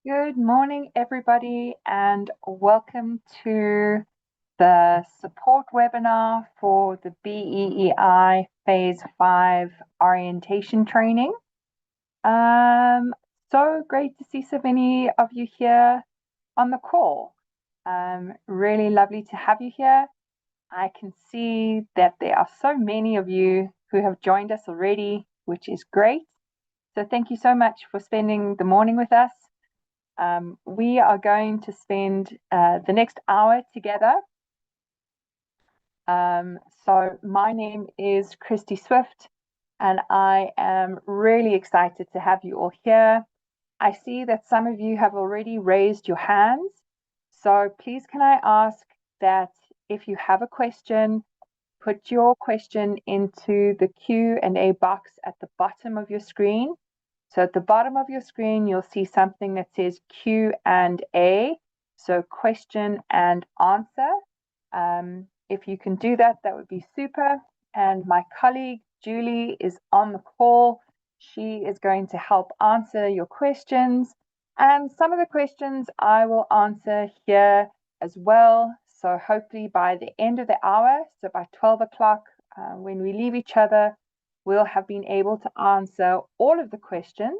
Good morning, everybody, and welcome to the support webinar for the BEEI Phase 5 orientation training. So great to see so many of you here on the call. Really lovely to have you here. I can see that there are so many of you who have joined us already, which is great. So thank you so much for spending the morning with us. We are going to spend the next hour together. So my name is Christy Swift, and I am really excited to have you all here. I see that some of you have already raised your hands. So please can I ask that if you have a question, put your question into the Q&A box at the bottom of your screen. So at the bottom of your screen, you'll see something that says Q&A, so question and answer. If you can do that, that would be super. And my colleague, Julie, is on the call. She is going to help answer your questions. And some of the questions I will answer here as well. So hopefully by the end of the hour, so by 12 o'clock, when we leave each other, we'll have been able to answer all of the questions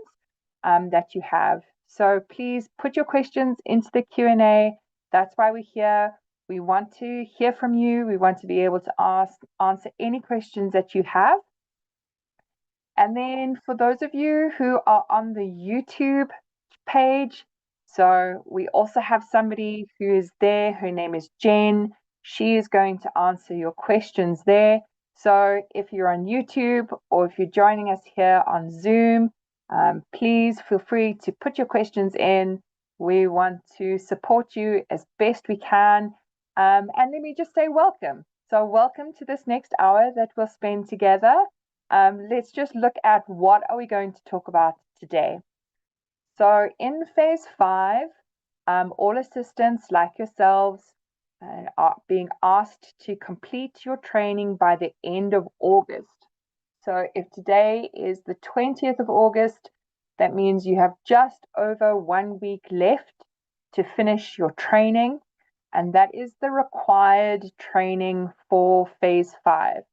that you have. So please put your questions into the Q&A. That's why we're here. We want to hear from you. We want to be able to answer any questions that you have. And then for those of you who are on the YouTube page, so we also have somebody who is there. Her name is Jen. She is going to answer your questions there. So if you're on YouTube or if you're joining us here on Zoom, please feel free to put your questions in. We want to support you as best we can. And let me just say welcome. So welcome to this next hour that we'll spend together. Let's just look at what are we going to talk about today. So in Phase 5, all assistants like yourselves are being asked to complete your training by the end of August. So if today is the 20th of August, that means you have just over 1 week left to finish your training, and that is the required training for Phase 5.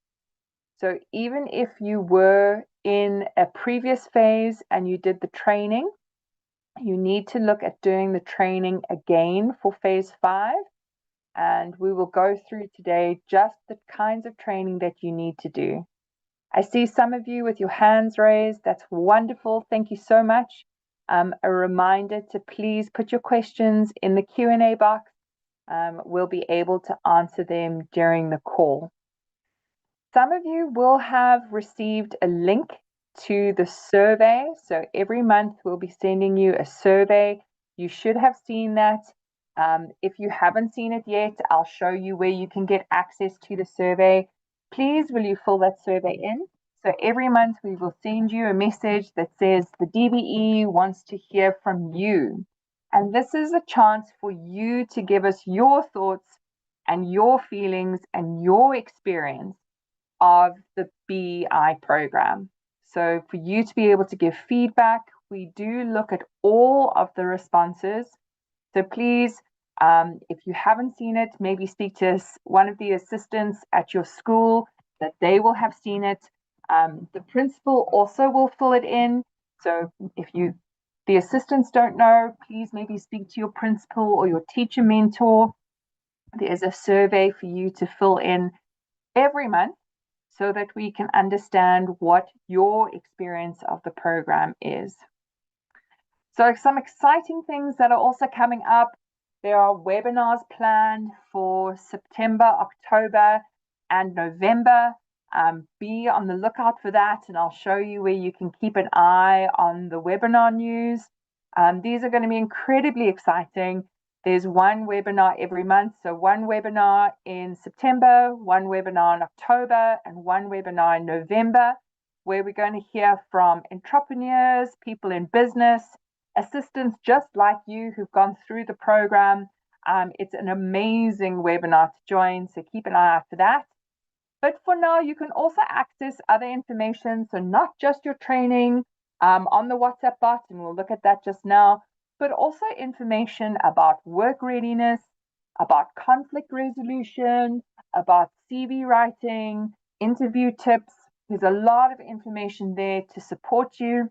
So even if you were in a previous phase and you did the training, you need to look at doing the training again for Phase 5. And we will go through today just the kinds of training that you need to do. I see some of you with your hands raised. That's wonderful. Thank you so much. A reminder to please put your questions in the Q&A box. We'll be able to answer them during the call. Some of you will have received a link to the survey. So every month we'll be sending you a survey. You should have seen that. If you haven't seen it yet, I'll show you where you can get access to the survey. Please, will you fill that survey in? So every month we will send you a message that says the DBE wants to hear from you. And this is a chance for you to give us your thoughts and your feelings and your experience of the BEEI program. So for you to be able to give feedback, we do look at all of the responses. So please, if you haven't seen it, maybe speak to one of the assistants at your school that they will have seen it. The principal also will fill it in. So if the assistants don't know, please maybe speak to your principal or your teacher mentor. There's a survey for you to fill in every month so that we can understand what your experience of the program is. So some exciting things that are also coming up. There are webinars planned for September, October, and November. Be on the lookout for that, and I'll show you where you can keep an eye on the webinar news. These are going to be incredibly exciting. There's one webinar every month. So one webinar in September, one webinar in October, and one webinar in November, where we're going to hear from entrepreneurs, people in business, assistants just like you who've gone through the program. It's an amazing webinar to join, so keep an eye out for that. But for now, you can also access other information, so not just your training on the WhatsApp bot, and we'll look at that just now, but also information about work readiness, about conflict resolution, about CV writing, interview tips. There's a lot of information there to support you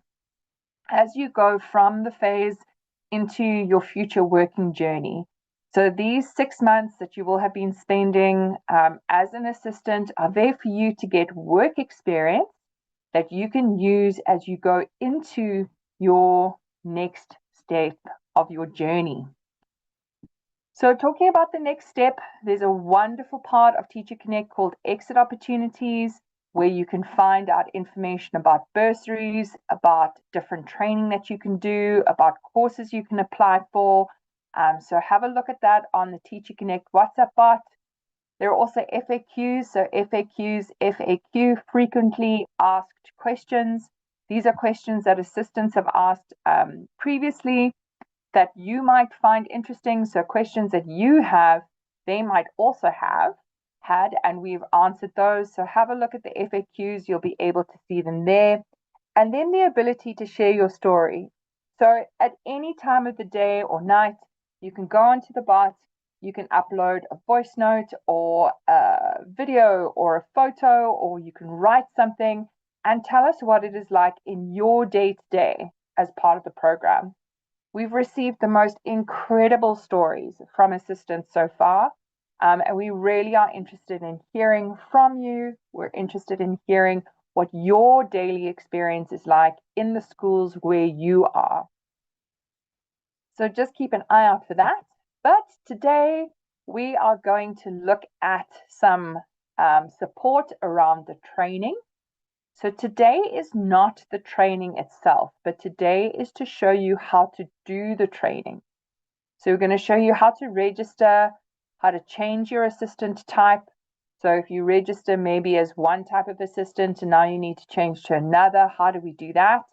as you go from the phase into your future working journey. So these 6 months that you will have been spending as an assistant are there for you to get work experience that you can use as you go into your next step of your journey. So talking about the next step, there's a wonderful part of TeacherConnect called Exit Opportunities, where you can find out information about bursaries, about different training that you can do, about courses you can apply for. So have a look at that on the TeacherConnect WhatsApp bot. There are also FAQs, so FAQs, FAQ, frequently asked questions. These are questions that assistants have asked previously that you might find interesting. So questions that you have, they might also have had, and we've answered those. So have a look at the FAQs, you'll be able to see them there. And then the ability to share your story. So at any time of the day or night, you can go onto the bot, you can upload a voice note or a video or a photo, or you can write something and tell us what it is like in your day-to-day as part of the program. We've received the most incredible stories from assistants so far, and we really are interested in hearing from you. We're interested in hearing what your daily experience is like in the schools where you are. So just keep an eye out for that. But today we are going to look at some support around the training. So today is not the training itself, but today is to show you how to do the training. So we're going to show you how to register, how to change your assistant type. So if you register maybe as one type of assistant and now you need to change to another, how do we do that?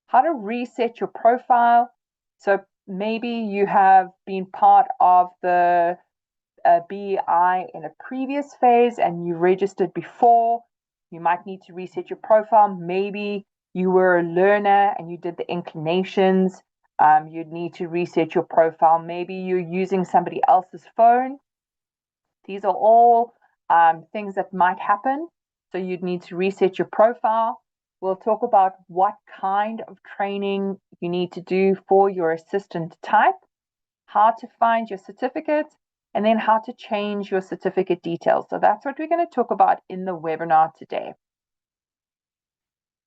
How to reset your profile. So maybe you have been part of the BEEI in a previous phase and you registered before. You might need to reset your profile. Maybe you were a learner and you did the inclinations. You'd need to reset your profile. Maybe you're using somebody else's phone. These are all things that might happen. So you'd need to reset your profile. We'll talk about what kind of training you need to do for your assistant type, how to find your certificate, and then how to change your certificate details. So that's what we're going to talk about in the webinar today.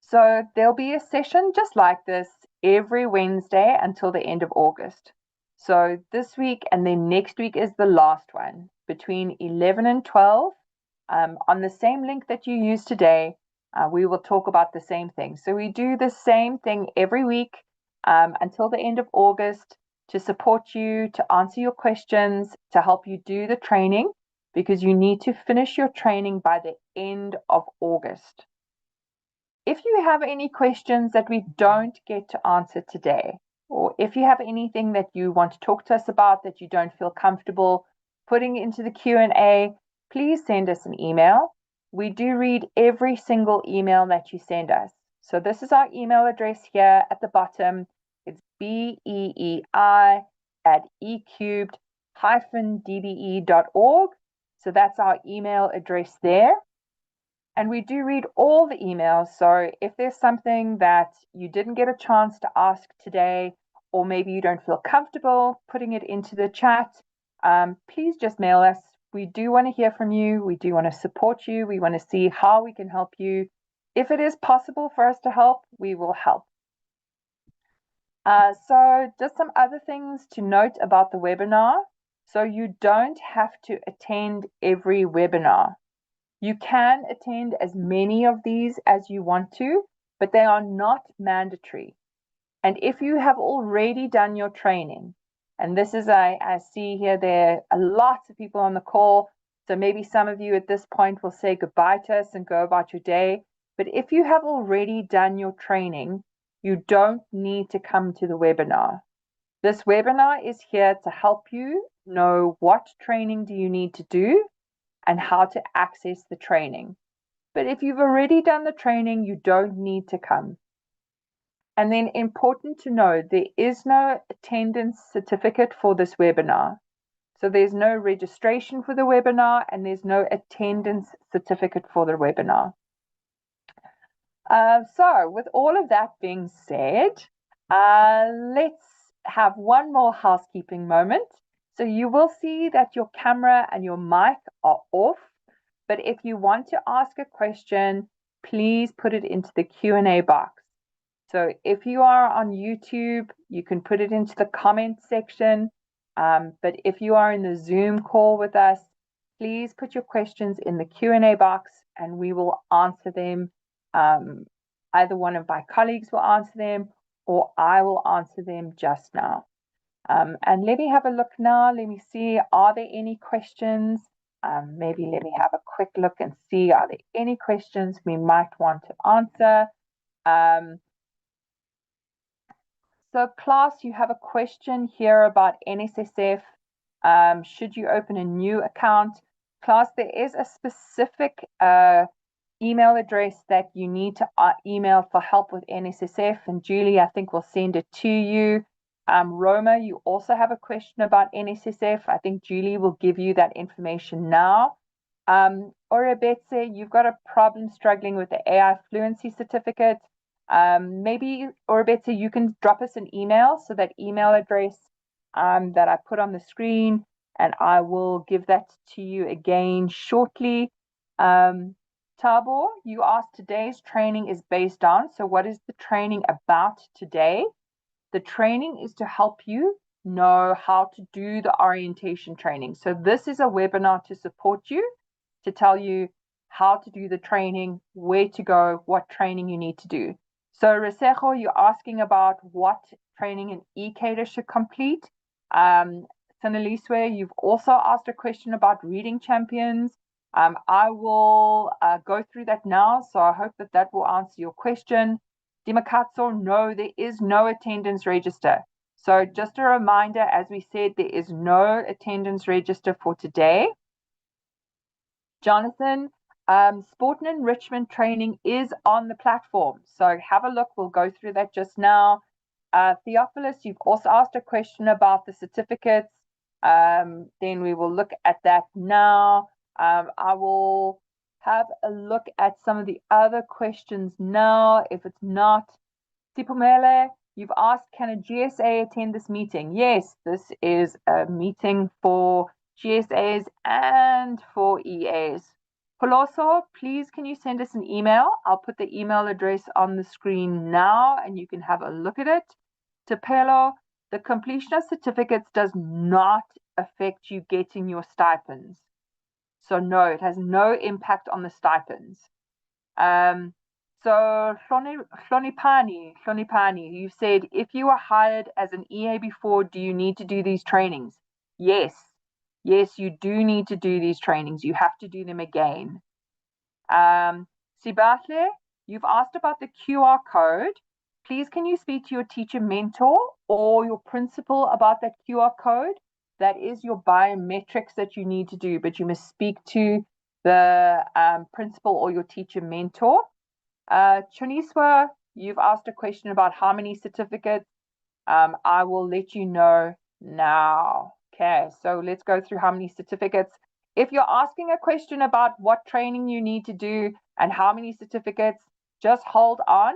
So there'll be a session just like this every Wednesday until the end of August. So this week and then next week is the last one between 11 and 12 on the same link that you used today. We will talk about the same thing. So we do the same thing every week until the end of August to support you, to answer your questions, to help you do the training, because you need to finish your training by the end of August. If you have any questions that we don't get to answer today, or if you have anything that you want to talk to us about that you don't feel comfortable putting into the Q&A, please send us an email. We do read every single email that you send us. So this is our email address here at the bottom. It's BEEI@ecubed-DBE.org. So that's our email address there. And we do read all the emails. So if there's something that you didn't get a chance to ask today, or maybe you don't feel comfortable putting it into the chat, please just mail us. We do want to hear from you. We do want to support you. We want to see how we can help you. If it is possible for us to help, we will help. So just some other things to note about the webinar. So you don't have to attend every webinar. You can attend as many of these as you want to, but they are not mandatory. And if you have already done your training, and this is, I see here, there are lots of people on the call, so maybe some of you at this point will say goodbye to us and go about your day. But if you have already done your training, you don't need to come to the webinar. This webinar is here to help you know what training do you need to do and how to access the training. But if you've already done the training, you don't need to come. And then important to know, there is no attendance certificate for this webinar. So there's no registration for the webinar and there's no attendance certificate for the webinar. So with all of that being said, let's have one more housekeeping moment. So you will see that your camera and your mic are off, but if you want to ask a question, please put it into the Q&A box. So if you are on YouTube, you can put it into the comment section. But if you are in the Zoom call with us, please put your questions in the Q&A box and we will answer them. Either one of my colleagues will answer them or I will answer them just now. And let me have a look now. Let me see, are there any questions? Maybe let me have a quick look and see, are there any questions we might want to answer? So class, you have a question here about NSSF. Should you open a new account? Class, there is a specific email address that you need to email for help with NSSF, and Julie, I think, will send it to you. Roma, you also have a question about NSSF. I think Julie will give you that information now. Orebetse, you've got a problem struggling with the AI fluency certificate. Maybe, Orebetse, you can drop us an email, so that email address that I put on the screen, and I will give that to you again shortly. Tabor, you asked today's training is based on, so what is the training about today? The training is to help you know how to do the orientation training. So this is a webinar to support you, to tell you how to do the training, where to go, what training you need to do. So Resejo, you're asking about what training an educator should complete. Sanaliswe, you've also asked a question about reading champions. I will go through that now, so I hope that that will answer your question. Dimakatso, no, there is no attendance register. So just a reminder, as we said, there is no attendance register for today. Jonathan, sport and enrichment training is on the platform. So have a look, we'll go through that just now. Theophilus, you've also asked a question about the certificates. Then we will look at that now. I will have a look at some of the other questions now. If it's not, Sipumele, you've asked, can a GSA attend this meeting? Yes, this is a meeting for GSAs and for EAs. Poloso, please can you send us an email? I'll put the email address on the screen now and you can have a look at it. Tapelo, the completion of certificates does not affect you getting your stipends. So no, it has no impact on the stipends. So Hlonipani, you said, if you were hired as an EA before, do you need to do these trainings? Yes, you do need to do these trainings. You have to do them again. Sibatle, you've asked about the QR code. Please, can you speak to your teacher mentor or your principal about that QR code? That is your biometrics that you need to do, but you must speak to the principal or your teacher mentor. Choniswa, you've asked a question about how many certificates. I will let you know now. Okay, so let's go through how many certificates. If you're asking a question about what training you need to do and how many certificates, just hold on,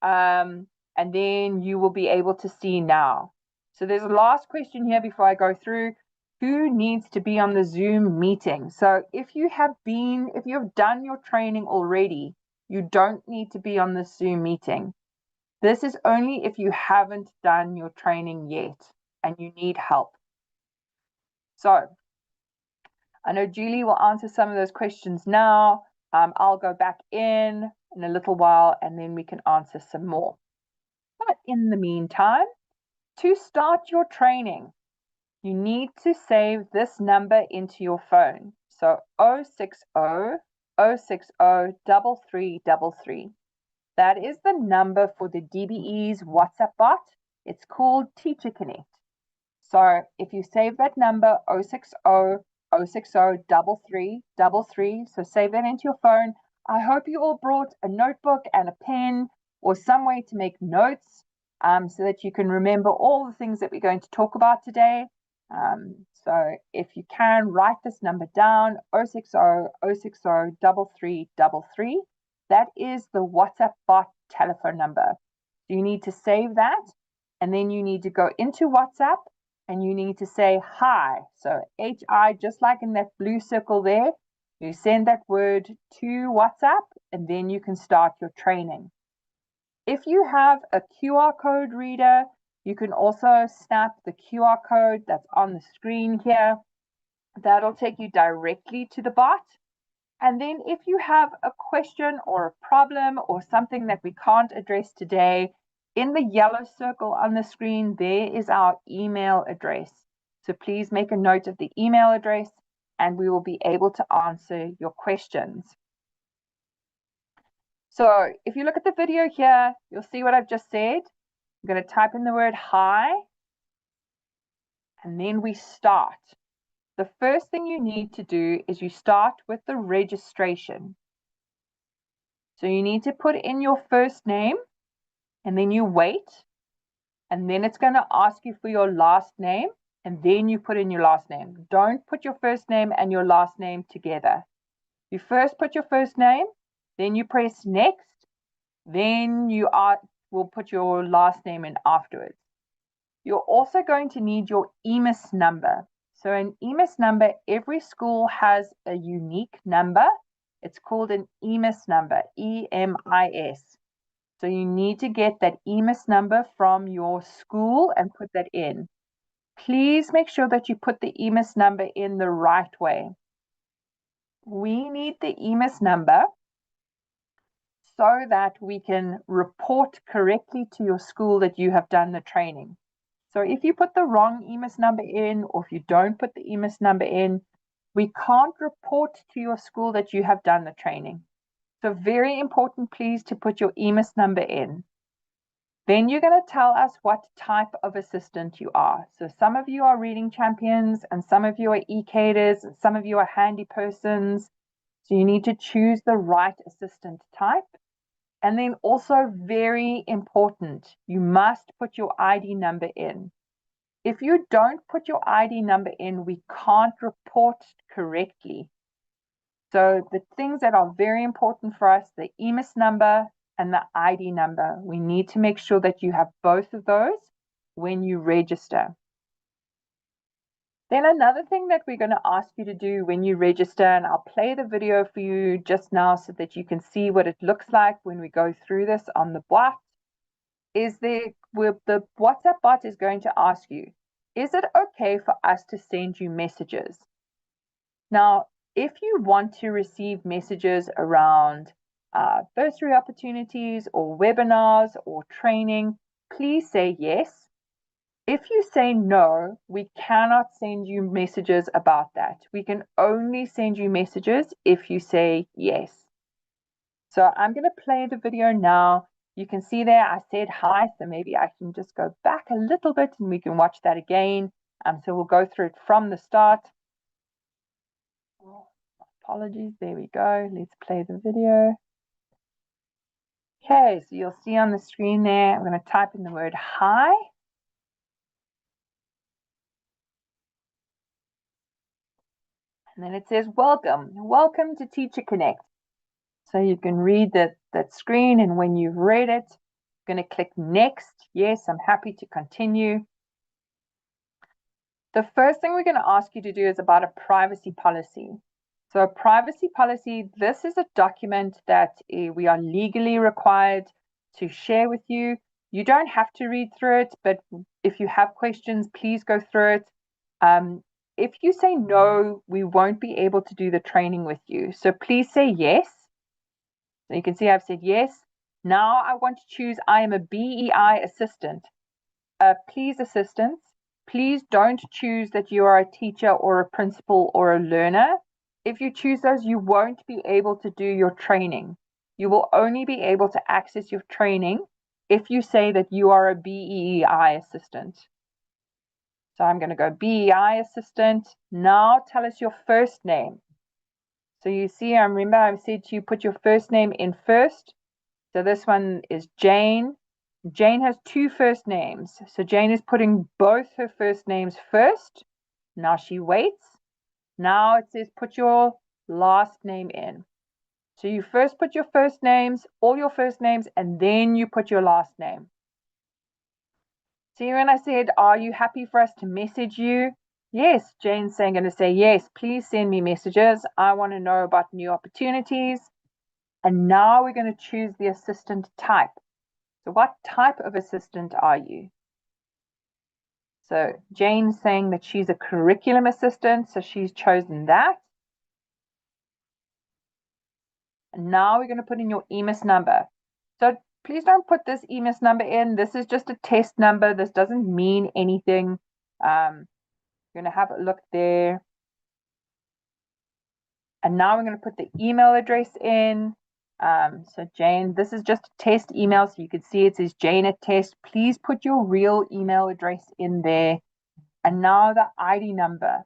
and then you will be able to see now. So there's a last question here before I go through. Who needs to be on the Zoom meeting? So if you've done your training already, you don't need to be on the Zoom meeting. This is only if you haven't done your training yet and you need help. So I know Julie will answer some of those questions now. I'll go back in a little while and then we can answer some more. But in the meantime, to start your training, you need to save this number into your phone. So 060 060 3333. That is the number for the DBE's WhatsApp bot. It's called TeacherConnect. So if you save that number 060 060 3333, so save that into your phone. I hope you all brought a notebook and a pen or some way to make notes so that you can remember all the things that we're going to talk about today. So if you can, write this number down, 060 060 3333. That is the WhatsApp bot telephone number. So you need to save that, and then you need to go into WhatsApp and you need to say hi. So HI, just like in that blue circle there, you send that word to WhatsApp and then you can start your training. If you have a QR code reader, you can also snap the QR code that's on the screen here. That'll take you directly to the bot. And then if you have a question or a problem or something that we can't address today, in the yellow circle on the screen, there is our email address. So please make a note of the email address and we will be able to answer your questions. So if you look at the video here, you'll see what I've just said. I'm going to type in the word hi, and then we start. The first thing you need to do is you start with the registration. So you need to put in your first name, and then you wait, and then it's going to ask you for your last name, and then you put in your last name. Don't put your first name and your last name together. You first put your first name, then you press next, then you will put your last name in afterwards. You're also going to need your EMIS number. So an EMIS number, every school has a unique number. It's called an EMIS number, E-M-I-S. So you need to get that EMIS number from your school and put that in. Please make sure that you put the EMIS number in the right way. We need the EMIS number so that we can report correctly to your school that you have done the training. So if you put the wrong EMIS number in, or if you don't put the EMIS number in, we can't report to your school that you have done the training. So very important, please, to put your EMIS number in. Then you're going to tell us what type of assistant you are. So some of you are reading champions, and some of you are ECADers, and some of you are handy persons. So you need to choose the right assistant type. And then also very important, you must put your ID number in. If you don't put your ID number in, we can't report correctly. So the things that are very important for us, the EMIS number and the ID number, we need to make sure that you have both of those when you register. Then another thing that we're going to ask you to do when you register, and I'll play the video for you just now so that you can see what it looks like when we go through this on the bot, is the WhatsApp bot is going to ask you, is it okay for us to send you messages? Now, if you want to receive messages around bursary opportunities or webinars or training, please say yes. If you say no, we cannot send you messages about that. We can only send you messages if you say yes. So I'm going to play the video now. You can see there I said hi, so maybe I can just go back a little bit and we can watch that again. So we'll go through it from the start. Oh, apologies, there we go. Let's play the video. Okay, so you'll see on the screen there, I'm going to type in the word hi. And then it says, welcome to TeacherConnect. So you can read that screen, and when you've read it, you're going to click next. Yes, I'm happy to continue. The first thing we're going to ask you to do is about a privacy policy. So a privacy policy, this is a document that we are legally required to share with you. You don't have to read through it, but if you have questions, please go through it. If you say no, we won't be able to do the training with you. So please say yes. So you can see I've said yes. Now I want to choose I am a BEEI assistant. Please, assistants, please don't choose that you are a teacher or a principal or a learner. If you choose those, you won't be able to do your training. You will only be able to access your training if you say that you are a BEEI assistant. So I'm going to go BEI assistant. Now tell us your first name. So you see, I remember I said to you, put your first name in first. So this one is Jane. Jane has 2 first names. So Jane is putting both her first names first. Now she waits. Now it says put your last name in. So you first put your first names, all your first names, and then you put your last name. See when I said, are you happy for us to message you? Yes, Jane's going to say, yes, please send me messages. I want to know about new opportunities. And now we're going to choose the assistant type. So what type of assistant are you? So Jane's saying that she's a curriculum assistant, so she's chosen that. And now we're going to put in your EMIS number. So please don't put this EMIS number in. This is just a test number. This doesn't mean anything. You're going to have a look there. And now we're going to put the email address in. So Jane, this is just a test email. So you can see it says Jane at test. Please put your real email address in there. And now the ID number.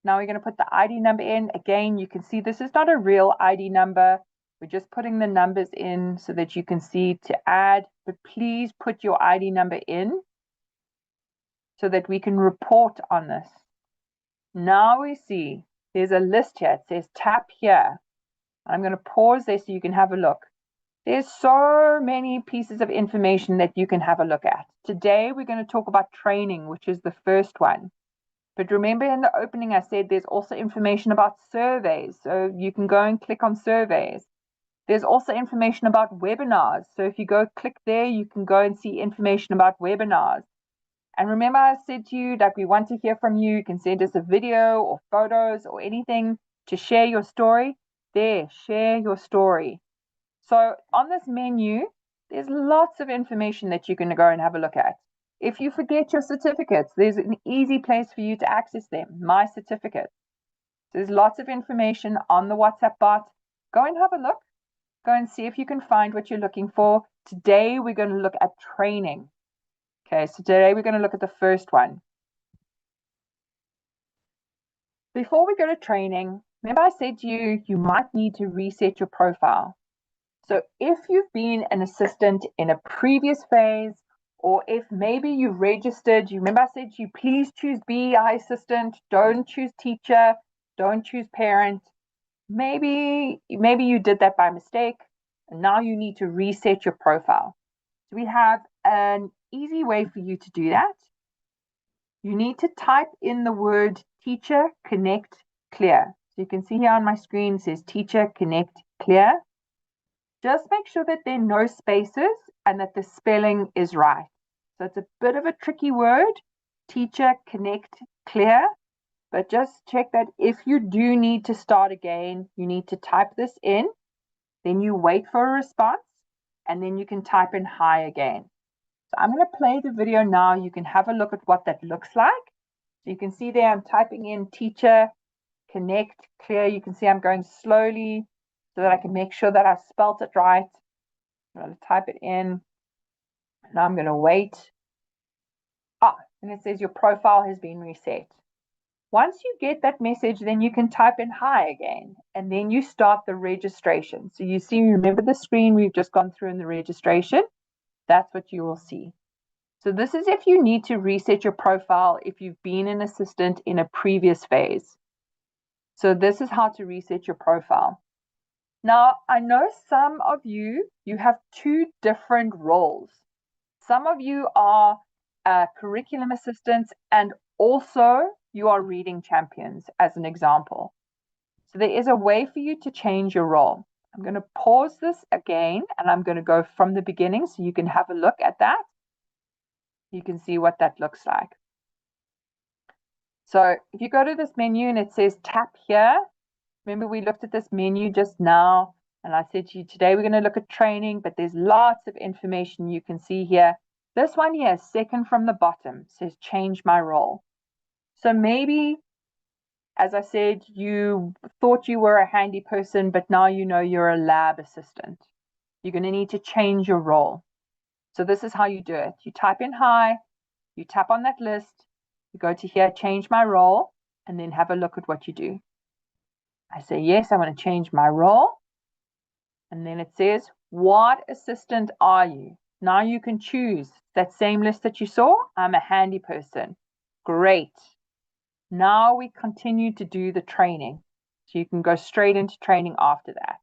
Now we're going to put the ID number in. Again, you can see this is not a real ID number. We're just putting the numbers in so that you can see to add, but please put your ID number in so that we can report on this. Now we see there's a list here. It says tap here. I'm going to pause there so you can have a look. There's so many pieces of information that you can have a look at. Today, we're going to talk about training, which is the first one. But remember in the opening, I said there's also information about surveys. So you can go and click on surveys. There's also information about webinars. So if you go click there, you can go and see information about webinars. And remember I said to you that we want to hear from you. You can send us a video or photos or anything to share your story. There, share your story. So on this menu, there's lots of information that you can go and have a look at. If you forget your certificates, there's an easy place for you to access them, my certificate. There's lots of information on the WhatsApp bot. Go and have a look. Go and see if you can find what you're looking for. Today, we're going to look at training. Okay, so today we're going to look at the first one. Before we go to training, remember I said to you, you might need to reset your profile. So if you've been an assistant in a previous phase, or if maybe you've registered, you remember I said to you, please choose BEEI assistant, don't choose teacher, don't choose parent. Maybe you did that by mistake, and now you need to reset your profile. So we have an easy way for you to do that. You need to type in the word TeacherConnect Clear. So you can see here on my screen it says TeacherConnect Clear. Just make sure that there are no spaces and that the spelling is right. So it's a bit of a tricky word, TeacherConnect Clear, but just check that if you do need to start again, you need to type this in, then you wait for a response, and then you can type in hi again. So I'm going to play the video now. You can have a look at what that looks like. So you can see there I'm typing in TeacherConnect Clear. You can see I'm going slowly so that I can make sure that I spelt it right. I'm going to type it in. Now I'm going to wait. And it says your profile has been reset. Once you get that message, then you can type in hi again, and then you start the registration. So you see, remember the screen we've just gone through in the registration? That's what you will see. So this is if you need to reset your profile if you've been an assistant in a previous phase. So this is how to reset your profile. Now, I know some of you have 2 different roles. Some of you are curriculum assistants, and also you are reading champions, as an example. So there is a way for you to change your role. I'm going to pause this again, and I'm going to go from the beginning so you can have a look at that. You can see what that looks like. So if you go to this menu and it says tap here, remember we looked at this menu just now, and I said to you today we're going to look at training, but there's lots of information you can see here. This one here, second from the bottom, says change my role. So maybe, as I said, you thought you were a handy person, but now you know you're a lab assistant. You're going to need to change your role. So this is how you do it. You type in hi, you tap on that list, you go to here, change my role, and then have a look at what you do. I say, yes, I want to change my role. And then it says, What assistant are you? Now you can choose that same list that you saw. I'm a handy person. Great. Now we continue to do the training. So you can go straight into training after that.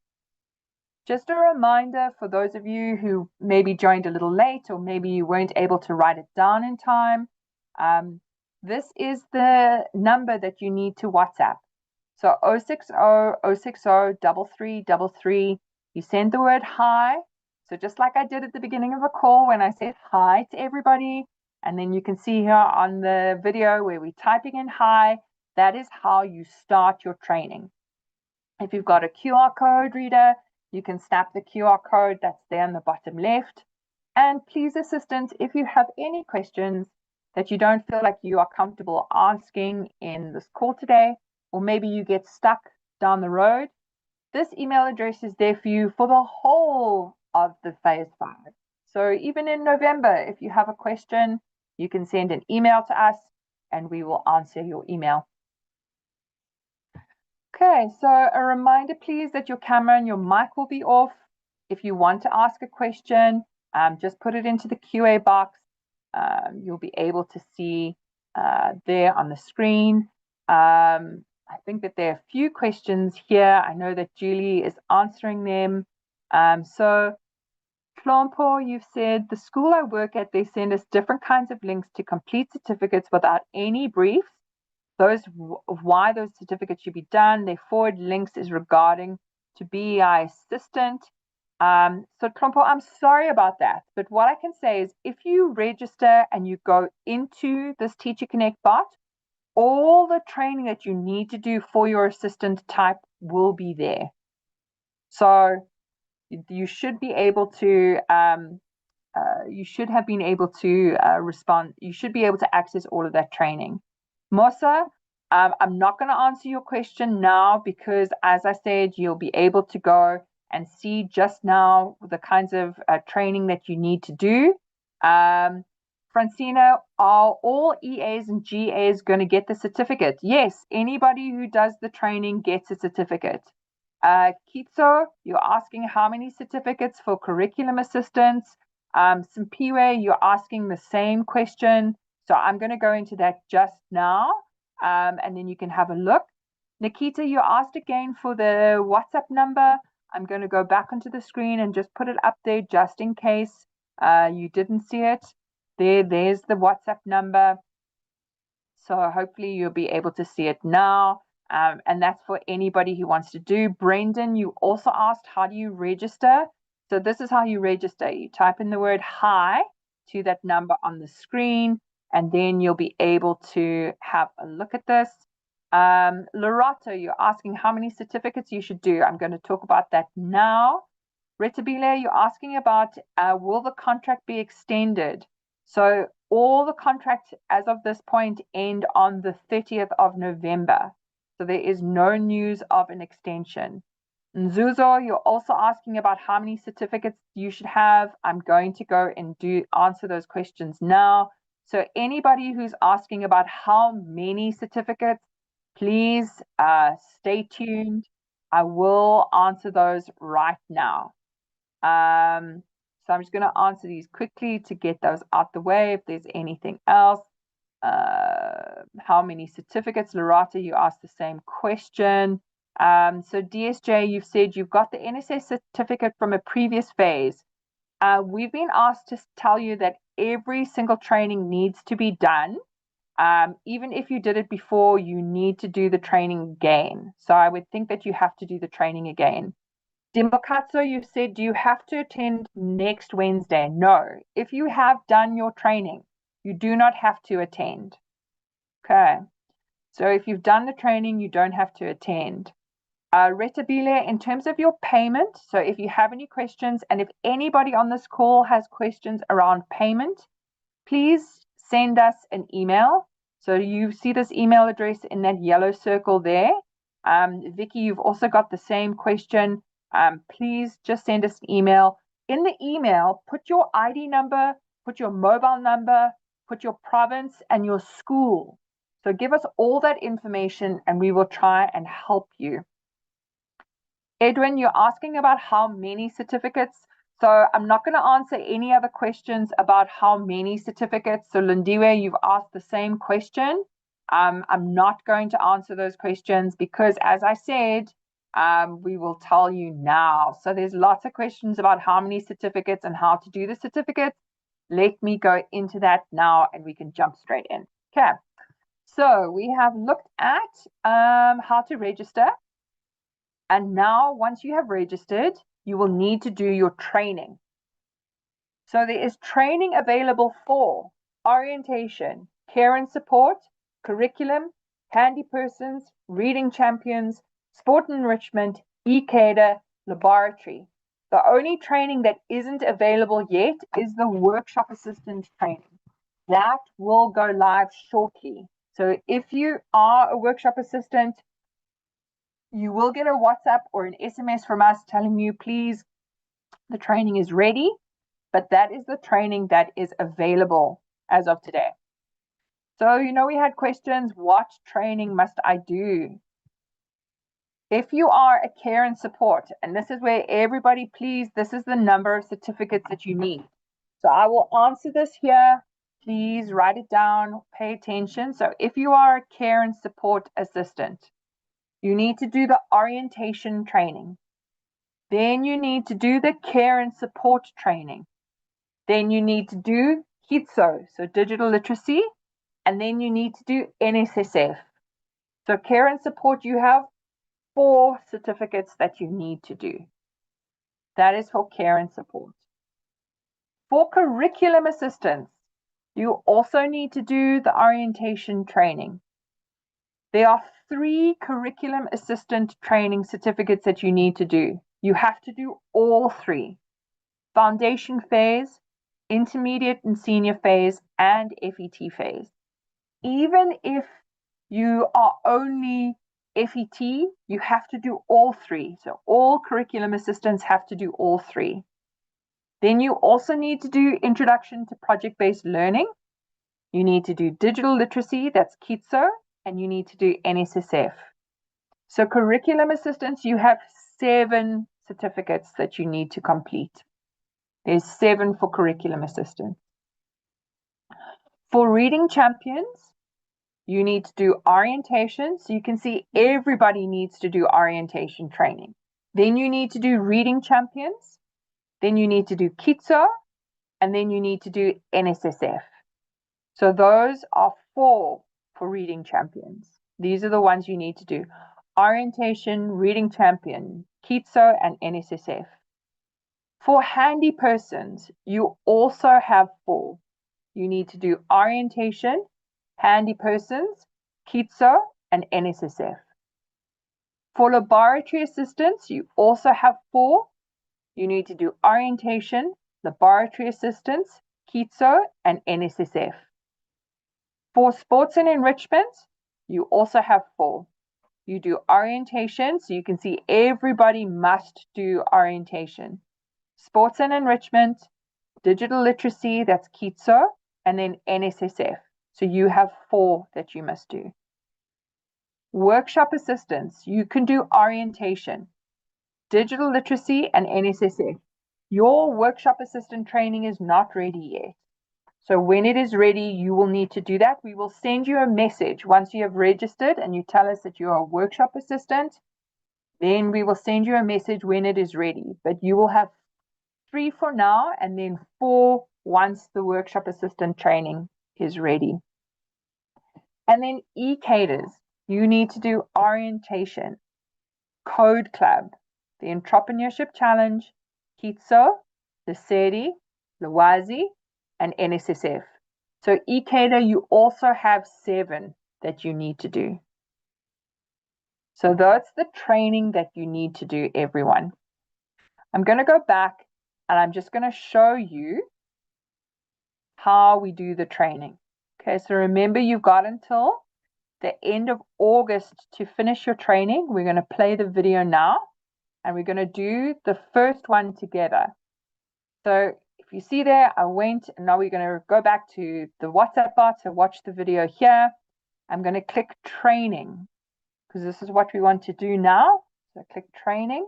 Just a reminder for those of you who maybe joined a little late or maybe you weren't able to write it down in time. This is the number that you need to WhatsApp. So 060 060 3333. You send the word hi. So just like I did at the beginning of the call when I said hi to everybody, and then you can see here on the video where we're typing in hi, that is how you start your training. If you've got a QR code reader, you can snap the QR code that's there on the bottom left. And please, assistants, if you have any questions that you don't feel like you are comfortable asking in this call today, or maybe you get stuck down the road, this email address is there for you for the whole of the phase 5. So even in November, if you have a question, you can send an email to us and we will answer your email. Okay, so a reminder, please, that your camera and your mic will be off. If you want to ask a question, just put it into the QA box. You'll be able to see there on the screen. I think that there are a few questions here. I know that Julie is answering them. So, Flompo, you've said, the school I work at, they send us different kinds of links to complete certificates without any briefs. Why those certificates should be done. Their forward links is regarding to BEEI assistant. So Trompo, I'm sorry about that, but what I can say is if you register and you go into this TeacherConnect bot, all the training that you need to do for your assistant type will be there. So you should be able to, you should have been able to respond. You should be able to access all of that training. Mosa, I'm not going to answer your question now because, as I said, you'll be able to go and see just now the kinds of training that you need to do. Francina, are all EAs and GAs going to get the certificate? Yes, anybody who does the training gets a certificate. Kitso, you're asking how many certificates for curriculum assistants. Simpiwe, you're asking the same question. So I'm going to go into that just now, and then you can have a look. Nikita, you asked again for the WhatsApp number. I'm going to go back onto the screen and just put it up there just in case you didn't see it. There's the WhatsApp number. So hopefully you'll be able to see it now. And that's for anybody who wants to do. Brendan, you also asked, how do you register? So this is how you register. You type in the word hi to that number on the screen, and then you'll be able to have a look at this. Lorato, you're asking how many certificates you should do. I'm going to talk about that now. Retabile, you're asking about will the contract be extended? So all the contracts as of this point end on the 30th of November. So there is no news of an extension. Nzuzo, you're also asking about how many certificates you should have. I'm going to go and answer those questions now. So anybody who's asking about how many certificates, please stay tuned. I will answer those right now. So I'm just going to answer these quickly to get those out the way. If there's anything else, how many certificates? Lorata, you asked the same question. So DSJ, you've said you've got the NSS certificate from a previous phase. We've been asked to tell you that every single training needs to be done. Even if you did it before, you need to do the training again. So I would think that you have to do the training again. Dimokatso, you said, do you have to attend next Wednesday? No. If you have done your training, you do not have to attend. Okay. So if you've done the training, you don't have to attend. Retabile, in terms of your payment, so if you have any questions, and if anybody on this call has questions around payment, please send us an email. So you see this email address in that yellow circle there. Vicky, you've also got the same question. Please just send us an email. In the email, put your ID number, put your mobile number, put your province and your school. So give us all that information and we will try and help you. Edwin, you're asking about how many certificates. So I'm not going to answer any other questions about how many certificates. So Lindiwe, you've asked the same question. I'm not going to answer those questions because, as I said, we will tell you now. So there's lots of questions about how many certificates and how to do the certificates. Let me go into that now and we can jump straight in. Okay. So we have looked at how to register. And now, once you have registered, you will need to do your training. So there is training available for orientation, care and support, curriculum, handy persons, reading champions, sport enrichment, Ecubed-DBE, laboratory. The only training that isn't available yet is the workshop assistant training. That will go live shortly. So if you are a workshop assistant, you will get a WhatsApp or an SMS from us telling you, please, the training is ready, but that is the training that is available as of today. So, we had questions, what training must I do? If you are a care and support, and this is where everybody, please, this is the number of certificates that you need. So I will answer this here. Please write it down, pay attention. So if you are a care and support assistant, you need to do the orientation training. Then you need to do the care and support training. Then you need to do HITSO, so digital literacy. And then you need to do NSSF. So care and support, you have 4 certificates that you need to do. That is for care and support. For curriculum assistance, you also need to do the orientation training. There are 3 curriculum assistant training certificates that you need to do. You have to do all 3. Foundation phase, intermediate and senior phase, and FET phase. Even if you are only FET, you have to do all 3. So all curriculum assistants have to do all 3. Then you also need to do introduction to project-based learning. You need to do digital literacy, that's KITSO, and you need to do NSSF. So curriculum assistants, you have 7 certificates that you need to complete. There's 7 for curriculum assistants. For reading champions, you need to do orientation. So you can see everybody needs to do orientation training. Then you need to do reading champions. Then you need to do KITSO. And then you need to do NSSF. So those are 4 for reading champions. These are the ones you need to do. Orientation, reading champion, KITSO, and NSSF. For handy persons, you also have 4. You need to do orientation, handy persons, KITSO, and NSSF. For laboratory assistants, you also have 4. You need to do orientation, laboratory assistants, KITSO, and NSSF. For sports and enrichment, you also have 4. You do orientation, so you can see everybody must do orientation. Sports and enrichment, digital literacy, that's KITSO, and then NSSF. So you have 4 that you must do. Workshop assistants, you can do orientation, digital literacy, and NSSF. Your workshop assistant training is not ready yet. So when it is ready, you will need to do that. We will send you a message once you have registered and you tell us that you are a workshop assistant. Then we will send you a message when it is ready. But you will have 3 for now and then 4 once the workshop assistant training is ready. And then Ecubed-DBE, you need to do orientation, Code Club, the Entrepreneurship Challenge, KITSO, the SEDI, Lwazi, and NSSF. So Ecubed-DBE, you also have 7 that you need to do. So that's the training that you need to do, everyone. I'm going to go back and I'm just going to show you how we do the training. Okay, so remember you've got until the end of August to finish your training. We're going to play the video now and we're going to do the first one together. So if you see there, I went and now we're going to go back to the WhatsApp bot. So watch the video here. I'm going to click training because this is what we want to do now. So click training.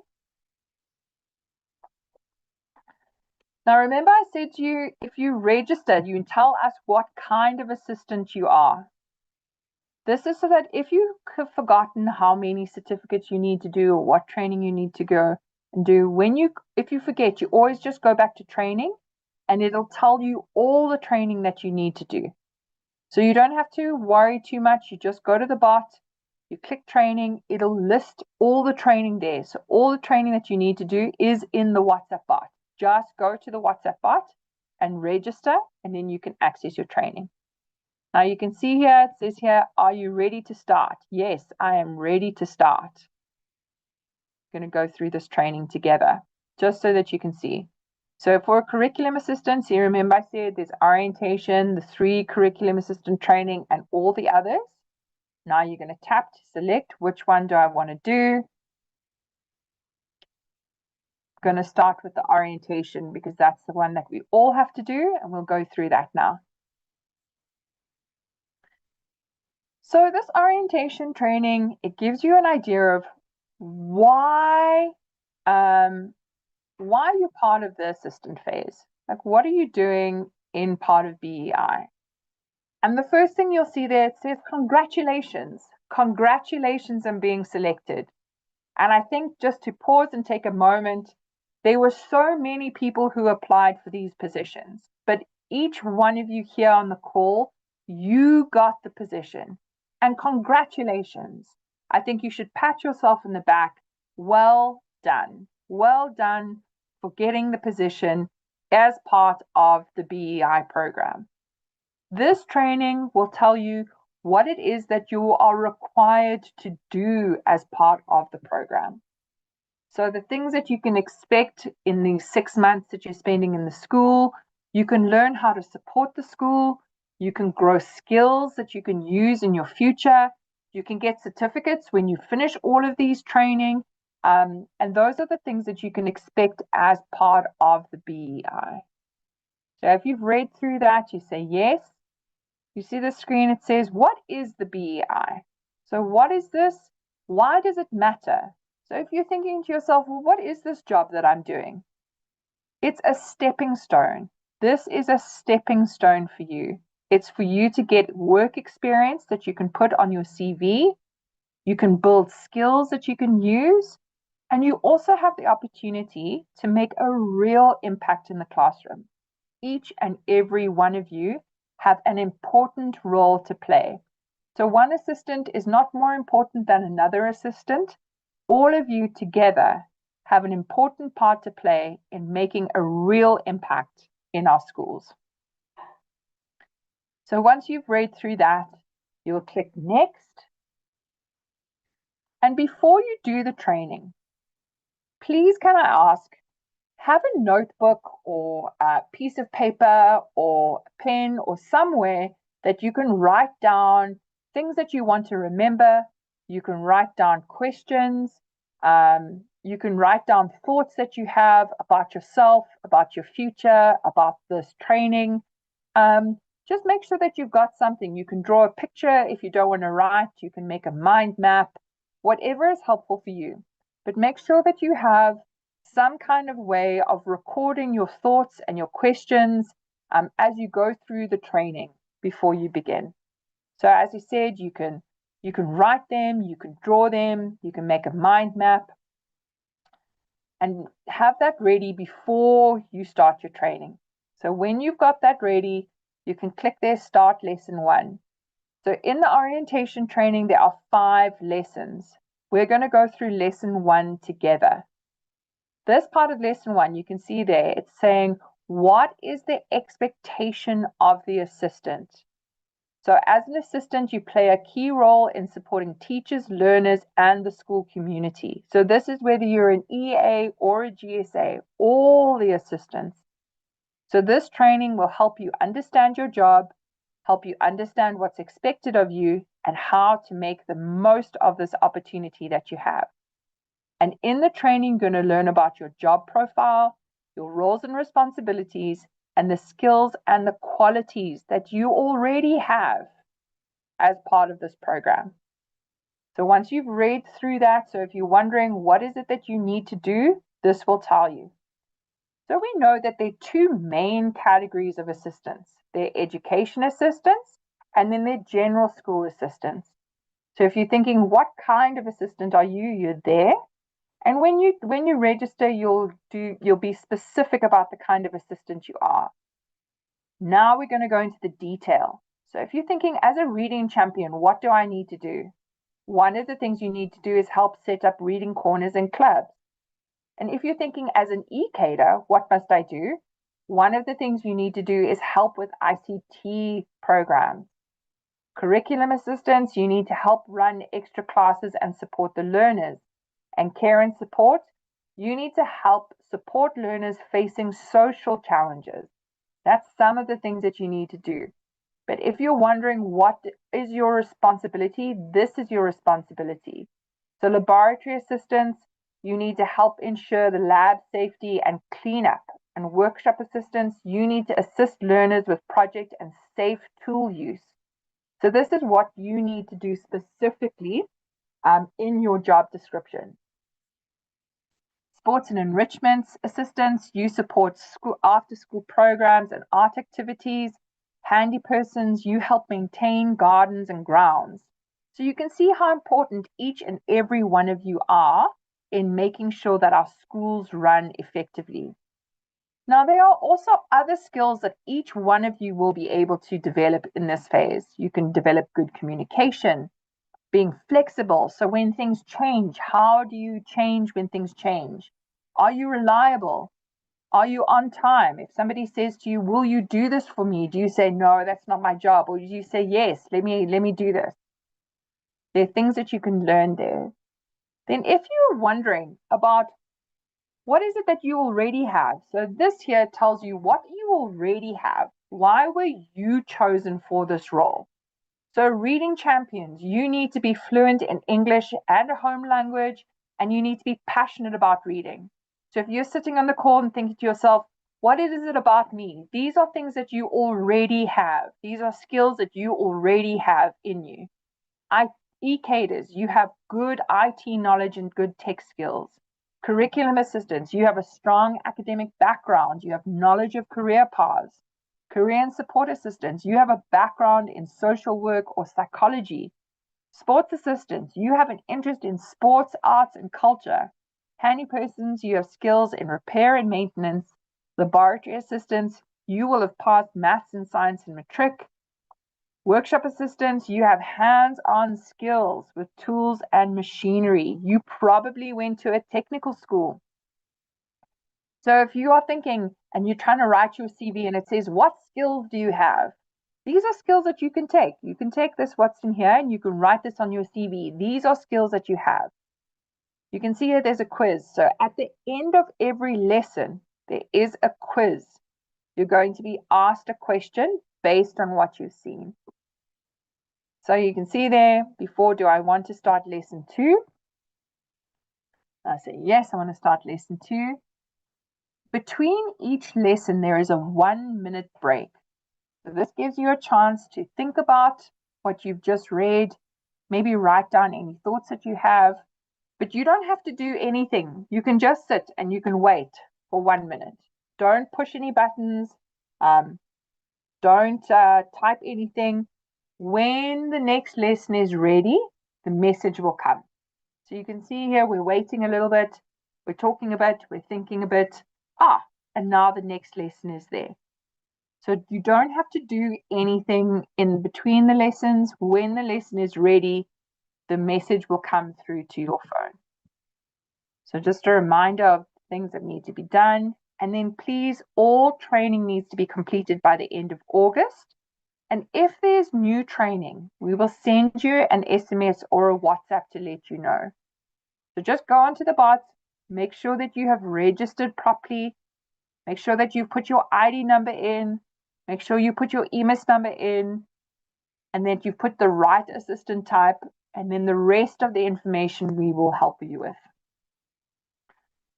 Now, remember I said to you, if you register, you tell us what kind of assistant you are. This is so that if you have forgotten how many certificates you need to do or what training you need to go and do, if you forget, you always just go back to training and it'll tell you all the training that you need to do. So you don't have to worry too much. You just go to the bot, you click training, it'll list all the training there. So all the training that you need to do is in the WhatsApp bot. Just go to the WhatsApp bot and register, and then you can access your training. Now you can see here, it says here, are you ready to start? Yes, I am ready to start. I'm going to go through this training together, just so that you can see. So for curriculum assistance, you remember I said there's orientation, the 3 curriculum assistant training, and all the others. Now you're going to tap to select which one do I want to do. I'm going to start with the orientation because that's the one that we all have to do, and we'll go through that now. So this orientation training, it gives you an idea of why you're part of the assistant phase. Like, what are you doing in part of BEI? And the first thing you'll see there, it says congratulations. Congratulations on being selected. And I think just to pause and take a moment, there were so many people who applied for these positions, but each one of you here on the call, you got the position. And congratulations. I think you should pat yourself in the back. Well done. Well done for getting the position as part of the BEI program. This training will tell you what it is that you are required to do as part of the program. So the things that you can expect in these 6 months that you're spending in the school, you can learn how to support the school. You can grow skills that you can use in your future. You can get certificates when you finish all of these training. And those are the things that you can expect as part of the BEI. So if you've read through that, you say yes. You see the screen, it says, what is the BEI? So what is this? Why does it matter? So if you're thinking to yourself, well, what is this job that I'm doing? It's a stepping stone. This is a stepping stone for you. It's for you to get work experience that you can put on your CV. You can build skills that you can use. And you also have the opportunity to make a real impact in the classroom. Each and every one of you have an important role to play. So one assistant is not more important than another assistant. All of you together have an important part to play in making a real impact in our schools. So once you've read through that, you'll click next. And before you do the training, please can I ask, have a notebook or a piece of paper or a pen or somewhere that you can write down things that you want to remember. You can write down questions. You can write down thoughts that you have about yourself, about your future, about this training. Just make sure that you've got something. You can draw a picture if you don't want to write. You can make a mind map, whatever is helpful for you. But make sure that you have some kind of way of recording your thoughts and your questions as you go through the training before you begin. So as I said, you can write them, you can draw them, you can make a mind map, and have that ready before you start your training. So when you've got that ready, you can click there, start lesson 1. So in the orientation training, there are 5 lessons. We're going to go through lesson 1 together. This part of lesson 1, you can see there, it's saying, what is the expectation of the assistant? So as an assistant, you play a key role in supporting teachers, learners, and the school community. So this is whether you're an EA or a GSA, all the assistants. So this training will help you understand your job, help you understand what's expected of you, and how to make the most of this opportunity that you have. And in the training, you're going to learn about your job profile, your roles and responsibilities, and the skills and the qualities that you already have as part of this program. So once you've read through that, so if you're wondering what is it that you need to do, this will tell you. So we know that there are two main categories of assistants. They're education assistants and then they're general school assistants. So if you're thinking, what kind of assistant are you? You're there. And when you register, you'll be specific about the kind of assistant you are. Now we're going to go into the detail. So if you're thinking, as a reading champion, what do I need to do? One of the things you need to do is help set up reading corners and clubs. And if you're thinking, as an ECADer, what must I do? One of the things you need to do is help with ICT programs. Curriculum assistants, you need to help run extra classes and support the learners. And care and support, you need to help support learners facing social challenges. That's some of the things that you need to do. But if you're wondering what is your responsibility, this is your responsibility. So laboratory assistants, you need to help ensure the lab safety and cleanup. And workshop assistants, you need to assist learners with project and safe tool use. So this is what you need to do specifically in your job description. Sports and enrichment assistants, you support school after school programs and art activities. Handy persons, you help maintain gardens and grounds. So you can see how important each and every one of you are in making sure that our schools run effectively. Now, there are also other skills that each one of you will be able to develop in this phase. You can develop good communication, being flexible. So when things change, how do you change when things change? Are you reliable? Are you on time? If somebody says to you, will you do this for me? Do you say, no, that's not my job? Or do you say, yes, let me do this? There are things that you can learn there. Then if you're wondering about what is it that you already have? So this here tells you what you already have. Why were you chosen for this role? So reading champions, you need to be fluent in English and a home language, and you need to be passionate about reading. So if you're sitting on the call and thinking to yourself, what is it about me? These are things that you already have. These are skills that you already have in you. ECADers, you have good IT knowledge and good tech skills. Curriculum assistants, you have a strong academic background. You have knowledge of career paths. Career and support assistants, you have a background in social work or psychology. Sports assistants, you have an interest in sports, arts, and culture. Handy persons, you have skills in repair and maintenance. Laboratory assistants, you will have passed maths and science in matric. Workshop assistants, you have hands-on skills with tools and machinery. You probably went to a technical school. So if you are thinking and you're trying to write your CV and it says, what skills do you have? These are skills that you can take. You can take this, what's in here, and you can write this on your CV. These are skills that you have. You can see here there's a quiz. So at the end of every lesson, there is a quiz. You're going to be asked a question based on what you've seen. So you can see there, before, do I want to start lesson 2? I say, yes, I want to start lesson 2. Between each lesson, there is a 1-minute break. So this gives you a chance to think about what you've just read, maybe write down any thoughts that you have, but you don't have to do anything. You can just sit and you can wait for 1 minute. Don't push any buttons. Don't type anything. When the next lesson is ready, the message will come. So you can see here, we're waiting a little bit. We're talking a bit. We're thinking a bit. And now the next lesson is there. So you don't have to do anything in between the lessons. When the lesson is ready, the message will come through to your phone. So just a reminder of things that need to be done. And then please, all training needs to be completed by the end of August. And if there's new training, we will send you an SMS or a WhatsApp to let you know. So just go onto the bot, make sure that you have registered properly, make sure that you put your ID number in, make sure you put your EMIS number in, and that you put the right assistant type, and then the rest of the information we will help you with.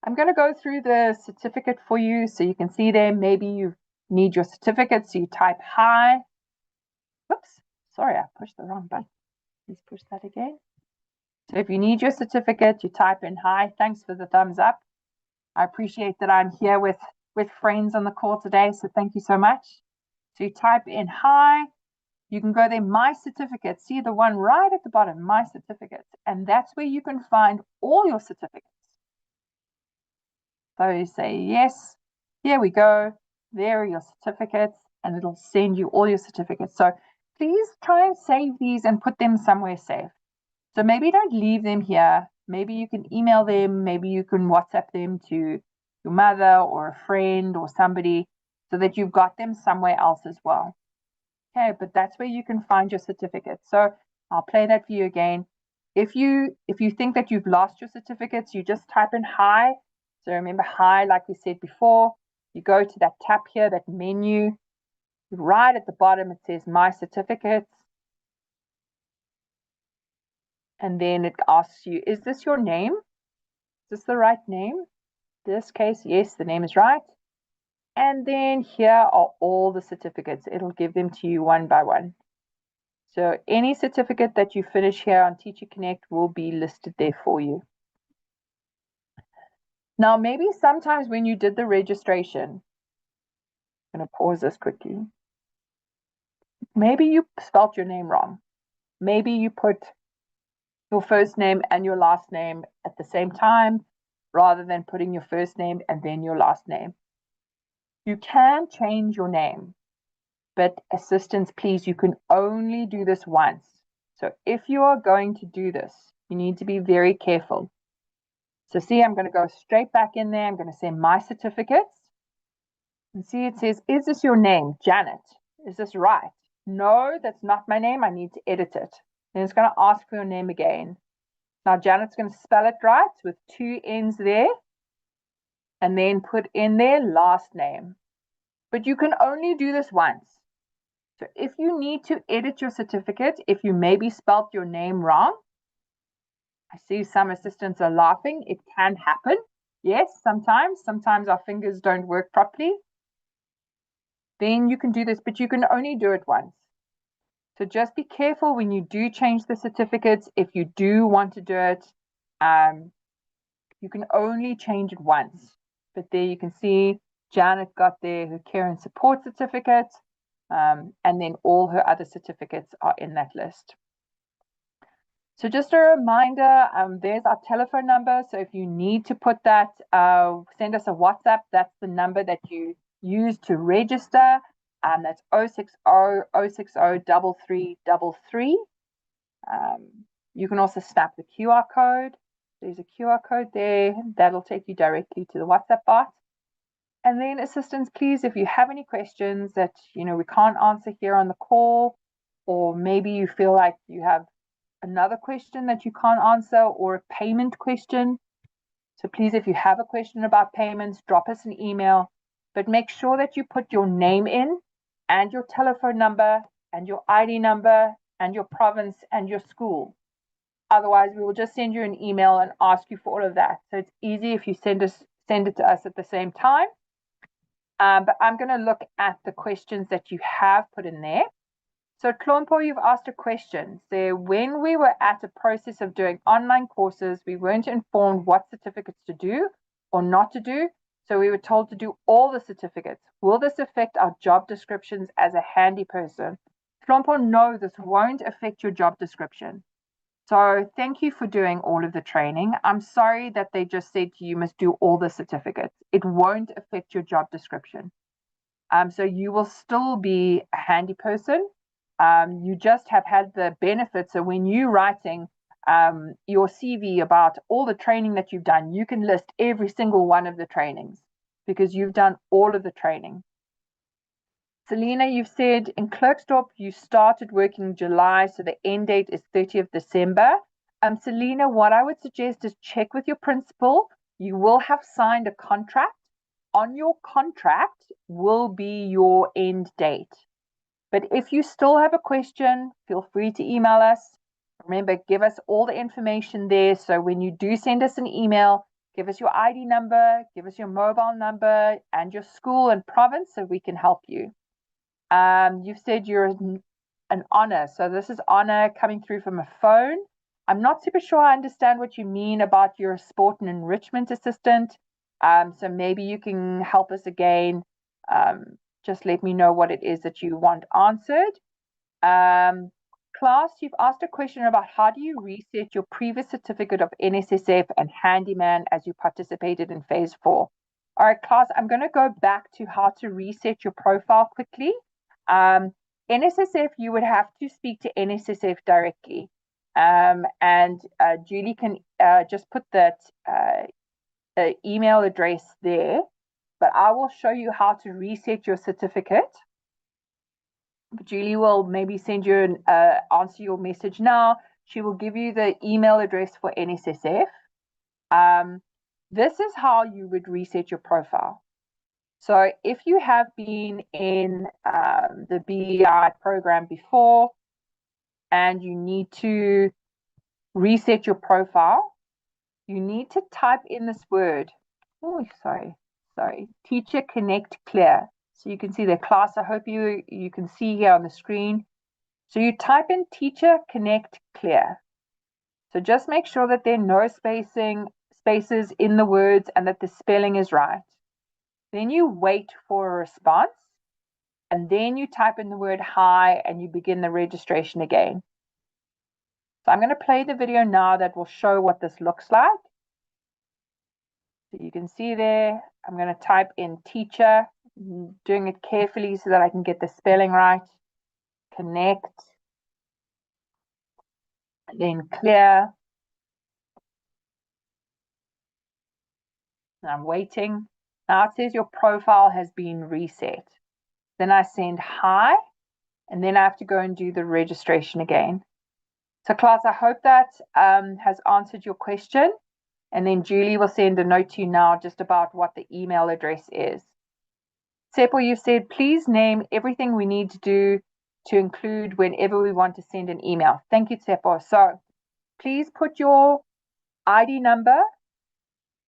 I'm going to go through the certificate for you so you can see there. Maybe you need your certificate, so you type hi. Whoops, sorry, I pushed the wrong button. Let's push that again. So if you need your certificate, you type in hi. Thanks for the thumbs up. I appreciate that I'm here with with friends on the call today, so thank you so much. So you type in hi, you can go there, my certificates, see the one right at the bottom, my certificates, and that's where you can find all your certificates. So you say yes, here we go, there are your certificates, and it'll send you all your certificates. So please try and save these and put them somewhere safe. So maybe don't leave them here. Maybe you can email them, maybe you can WhatsApp them to your mother or a friend or somebody so that you've got them somewhere else as well. Okay, but that's where you can find your certificates. So I'll play that for you again. If you think that you've lost your certificates, you just type in hi. So remember hi, like we said before, you go to that tab here, that menu. Right at the bottom, it says my certificates. And then it asks you, is this your name? Is this the right name? In this case, yes, the name is right. And then here are all the certificates. It'll give them to you one by one. So any certificate that you finish here on TeacherConnect will be listed there for you. Now, maybe sometimes when you did the registration, I'm going to pause this quickly. Maybe you spelled your name wrong. Maybe you put your first name and your last name at the same time, rather than putting your first name and then your last name. You can change your name, but assistants, please, you can only do this once. So if you are going to do this, you need to be very careful. So see, I'm going to go straight back in there. I'm going to say my certificates. And see, it says, is this your name, Janet? Is this right? No, that's not my name. I need to edit it. Then it's going to ask for your name again. Now, Janet's going to spell it right with 2 N's there. And then put in their last name. But you can only do this once. So if you need to edit your certificate, if you maybe spelt your name wrong, I see some assistants are laughing. It can happen. Yes, sometimes our fingers don't work properly. Then you can do this, but you can only do it once. So just be careful when you do change the certificates. If you do want to do it, you can only change it once. But there you can see Janet got there her care and support certificate, and then all her other certificates are in that list. So just a reminder, there's our telephone number. So if you need to put that, send us a WhatsApp. That's the number that you use to register. That's 060 060 3333. You can also snap the QR code. There's a QR code there. That'll take you directly to the WhatsApp bot. And then assistants, please, if you have any questions that we can't answer here on the call, or maybe you feel like you have another question that you can't answer, or a payment question. So please, if you have a question about payments, drop us an email, but make sure that you put your name in and your telephone number and your ID number and your province and your school. Otherwise, we will just send you an email and ask you for all of that. So it's easy if you send it to us at the same time. But I'm going to look at the questions that you have put in there. So Klompo, you've asked a question. So when we were at a process of doing online courses, we weren't informed what certificates to do or not to do. So we were told to do all the certificates. Will this affect our job descriptions as a handy person? Klompo, no, this won't affect your job description. So thank you for doing all of the training. I'm sorry that they just said to you must do all the certificates. It won't affect your job description. So you will still be a handy person. You just have had the benefits. So when you're writing your CV about all the training that you've done, you can list every single one of the trainings because you've done all of the training. Selena, you've said in Klerksdorp, you started working in July, so the end date is 30th December. Selena, what I would suggest is check with your principal. You will have signed a contract. On your contract will be your end date. But if you still have a question, feel free to email us. Remember, give us all the information there. So when you do send us an email, give us your ID number, give us your mobile number and your school and province so we can help you. You've said you're an honor. So this is honor coming through from a phone. I'm not super sure I understand what you mean about your sport and enrichment assistant. So maybe you can help us again. Just let me know what it is that you want answered. Class, you've asked a question about how do you reset your previous certificate of NSSF and Handyman as you participated in phase 4. All right, class, I'm going to go back to how to reset your profile quickly. NSSF, you would have to speak to NSSF directly. And Julie can just put that email address there, but I will show you how to reset your certificate. Julie will maybe send you answer your message now. She will give you the email address for NSSF. This is how you would reset your profile. So if you have been in the BEEI program before and you need to reset your profile, you need to type in this word. Oh, sorry. TeacherConnect Clear. So you can see the class. I hope you can see here on the screen. So you type in TeacherConnect Clear. So just make sure that there are no spaces in the words and that the spelling is right. Then you wait for a response, and then you type in the word hi and you begin the registration again. So I'm going to play the video now that will show what this looks like. So you can see there, I'm going to type in teacher, doing it carefully so that I can get the spelling right. Connect, then clear. And I'm waiting. Now it says your profile has been reset. Then I send hi, and then I have to go and do the registration again. So class, I hope that has answered your question. And then Julie will send a note to you now just about what the email address is. Seppo, you said, please name everything we need to do to include whenever we want to send an email. Thank you, Seppo. So please put your ID number.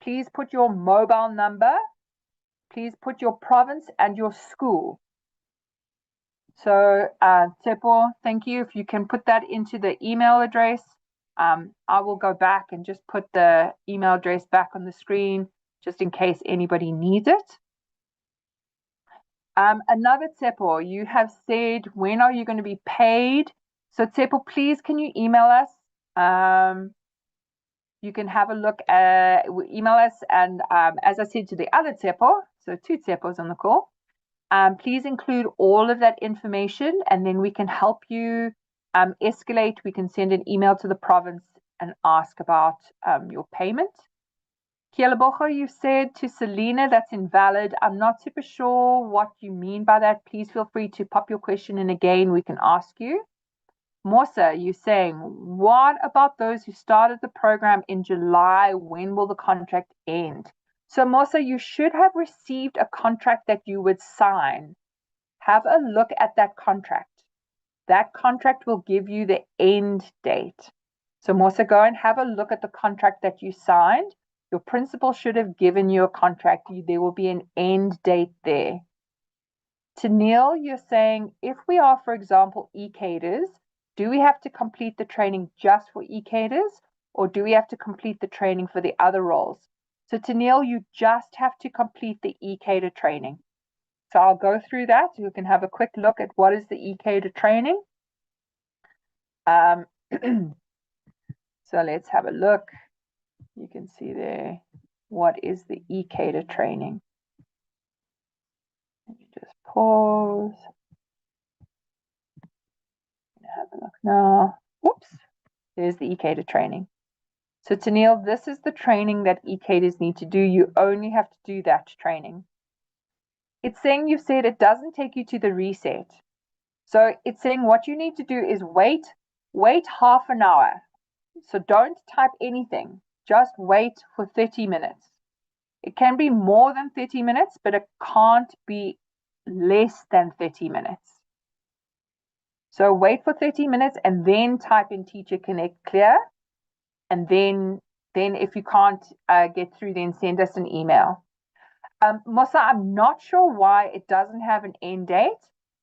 Please put your mobile number. Please put your province and your school. So Seppo, thank you. If you can put that into the email address. I will go back and just put the email address back on the screen just in case anybody needs it. Another Tsepo, you have said, when are you going to be paid? So Tsepo, please, can you email us? You can have a look at, email us. And as I said to the other Tsepo, so 2 Tsepos on the call, please include all of that information and then we can help you escalate. We can send an email to the province and ask about your payment. Kielabocho, you said to Selena that's invalid. I'm not super sure what you mean by that. Please feel free to pop your question in again. We can ask you. Mosa, you're saying, what about those who started the program in July? When will the contract end? So Mosa, you should have received a contract that you would sign. Have a look at that contract. That contract will give you the end date. So Mosa, go and have a look at the contract that you signed. Your principal should have given you a contract. There will be an end date there. To Neil, you're saying, if we are, for example, ECADers, do we have to complete the training just for ECADers, or do we have to complete the training for the other roles? So to Neil, you just have to complete the ECADer training. So I'll go through that. You can have a quick look at what is the ECADer training. So let's have a look. You can see there, what is the ECADer training? Let me just pause. Have a look now. Whoops, there's the ECADer training. So Tennille, this is the training that ECADers need to do. You only have to do that training. It's saying you've said it doesn't take you to the reset. So it's saying what you need to do is wait half an hour. So don't type anything. Just wait for 30 minutes. It can be more than 30 minutes, but it can't be less than 30 minutes. So wait for 30 minutes and then type in TeacherConnect Clear. And then if you can't get through, then send us an email. Mosa, I'm not sure why it doesn't have an end date.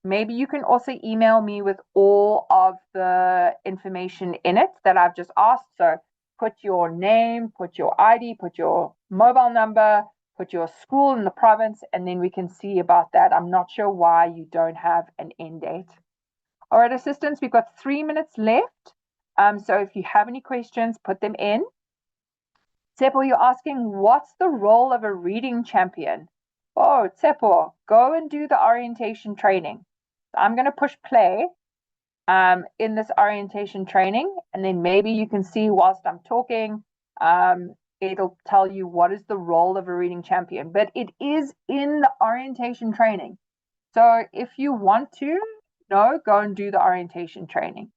Maybe you can also email me with all of the information in it that I've just asked. So put your name, put your ID, put your mobile number, put your school and the province, and then we can see about that. I'm not sure why you don't have an end date. All right, assistants, we've got 3 minutes left. So if you have any questions, put them in. Tsepo, you're asking, what's the role of a reading champion? Oh, Tsepo, go and do the orientation training. I'm going to push play in this orientation training, and then maybe you can see whilst I'm talking, it'll tell you what is the role of a reading champion, but it is in the orientation training. So if you want to, go and do the orientation training.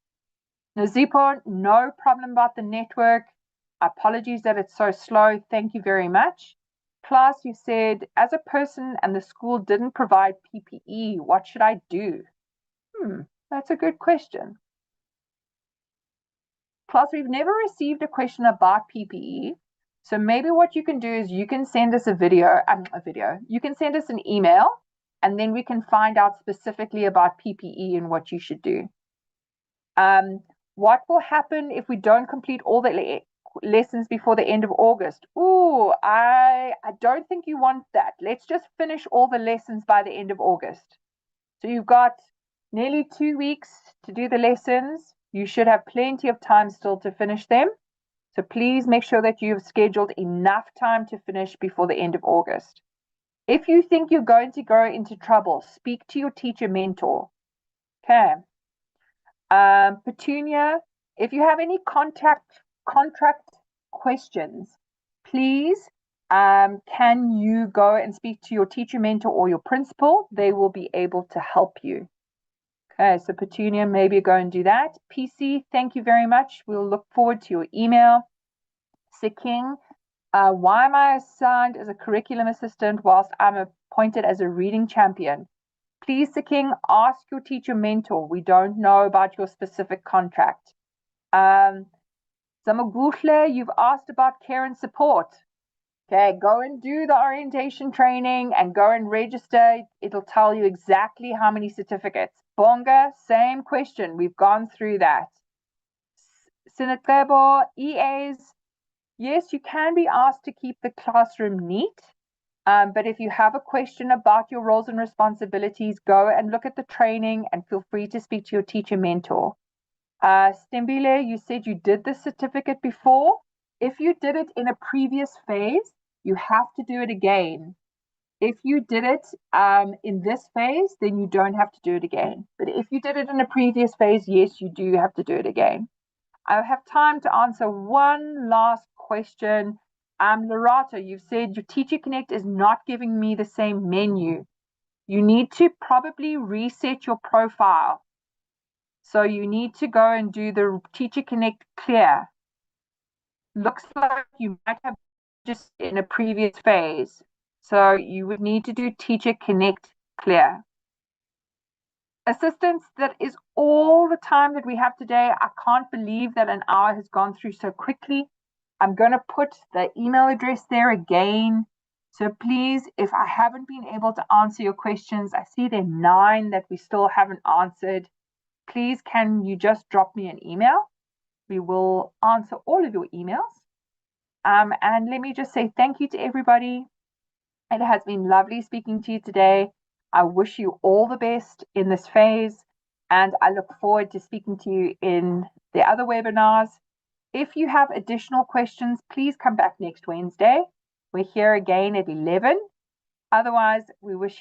Nazipo, no problem about the network. Apologies that it's so slow. Thank you very much. Class, you said, as a person and the school didn't provide PPE, what should I do? That's a good question. Class, we've never received a question about PPE. So maybe what you can do is you can send us you can send us an email, and then we can find out specifically about PPE and what you should do. What will happen if we don't complete all the lessons before the end of August? Ooh, I don't think you want that. Let's just finish all the lessons by the end of August. So you've got nearly 2 weeks to do the lessons. You should have plenty of time still to finish them. So please make sure that you've scheduled enough time to finish before the end of August. If you think you're going to go into trouble, speak to your teacher mentor. Okay. Petunia, if you have any contract questions, please can you go and speak to your teacher mentor or your principal? They will be able to help you. Okay, so Petunia, maybe go and do that. PC, thank you very much. We'll look forward to your email. Siking, why am I assigned as a curriculum assistant whilst I'm appointed as a reading champion? Please, Siking, ask your teacher mentor. We don't know about your specific contract. Zamaguhle, you've asked about care and support. Okay, go and do the orientation training and go and register. It'll tell you exactly how many certificates. Bonga, same question. We've gone through that. Sinetlebo, EAs, yes, you can be asked to keep the classroom neat. But if you have a question about your roles and responsibilities, go and look at the training and feel free to speak to your teacher mentor. Stembile, you said you did the certificate before. If you did it in a previous phase, you have to do it again. If you did it in this phase, then you don't have to do it again. But if you did it in a previous phase, yes, you do have to do it again. I have time to answer one last question. Lorata, you've said your TeacherConnect is not giving me the same menu. You need to probably reset your profile. So you need to go and do the TeacherConnect clear. Looks like you might have just in a previous phase. So you would need to do TeacherConnect clear. Assistants, that is all the time that we have today. I can't believe that an hour has gone through so quickly. I'm going to put the email address there again. So please, if I haven't been able to answer your questions, I see there are 9 that we still haven't answered. Please, can you just drop me an email? We will answer all of your emails. And let me just say thank you to everybody. It has been lovely speaking to you today. I wish you all the best in this phase, and I look forward to speaking to you in the other webinars. If you have additional questions, please come back next Wednesday. We're here again at 11. Otherwise, we wish you